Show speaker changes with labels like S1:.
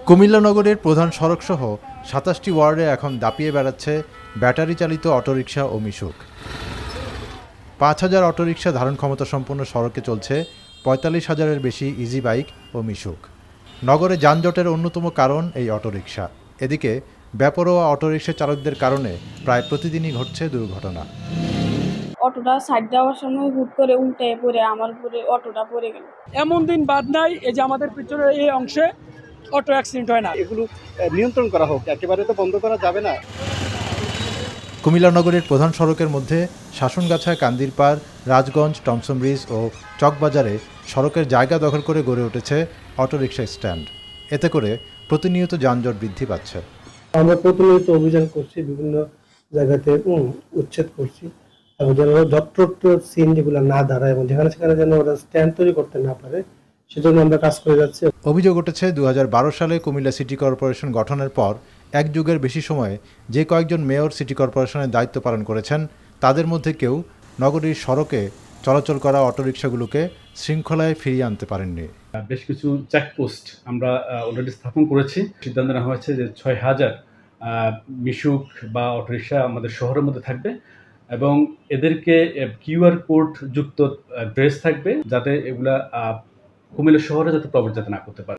S1: কুমিল্লা নগরের প্রধান সড়কসহ ২৭টি ওয়ার্ডে এখন দাপিয়ে বেড়াচ্ছে ব্যাটারি চালিত অটোরিকশা ও মিশুক। ৫,০০০ অটোরিকশা ধারণ ক্ষমতা সম্পন্ন সড়কে চলছে ৪৫,০০০-এর বেশি ইজি বাইক ও মিশুক। নগরে যানজটের অন্যতম কারণ এই অটোরিকশা। এদিকে বেপরোয়া অটোরিকশা চালকদের কারণে প্রায় প্রতিদিনই ঘটছে দুর্ঘটনা।
S2: অটোটা সাইড দেওয়ার সময় হুট করে উল্টে পড়ে আমার উপরে অটোটা পড়ে গেল।
S3: এমন দিন বাদ নাই এই যে আমাদের পিছনে এই অংশে অটো অ্যাক্সিডেন্ট হয় না।
S4: এগুলো নিয়ন্ত্রণ করা হোক, একেবারে তো বন্ধ করা যাবে না।
S1: কুমিল্লা নগরের প্রধান সড়কের মধ্যে শাসনগাছা, কান্দিরপাড়, রাজগঞ্জ, টমসন ব্রিজ ও চকবাজারে সড়কের জায়গা দখল করে গড়ে উঠেছে অটোরিকশা স্ট্যান্ড। এতে করে প্রতিনিয়ত যানজট বৃদ্ধি পাচ্ছে।
S5: আমরা প্রতিনিয়ত অভিযান করছি, বিভিন্ন জায়গাতে উচ্ছেদ করছি এবং যেন যত্রত্র সিন যেগুলো না দাঁড়ায় এবং যেখানে সেখানে যেন ওরা স্ট্যান্ড তৈরি করতে না পারে, সেজন্য আমরা কাজ করে যাচ্ছি।
S1: অভিযোগ উঠেছে ২০১২ সালে কুমিল্লা সিটি কর্পোরেশন গঠনের পর এক যুগের বেশি সময়ে যে কয়েকজন মেয়র সিটি কর্পোরেশনের দায়িত্ব পালন করেছেন তাদের মধ্যে কেউ নগরীর সড়কে চলাচল করা অটোরিকশাগুলোকে শৃঙ্খলায় ফিরিয়ে আনতে পারেননি।
S6: বেশ কিছু চেকপোস্ট আমরা অলরেডি স্থাপন করেছি। সিদ্ধান্ত নেওয়া হয়েছে যে ৬,০০০ মিশুক বা অটোরিকশা আমাদের শহরের মধ্যে থাকবে এবং এদেরকে কিউআর কোড যুক্ত ড্রেস থাকবে, যাতে এগুলা কুমিল্লা শহরে যাতে প্রবেশ যাতে না করতে পারে।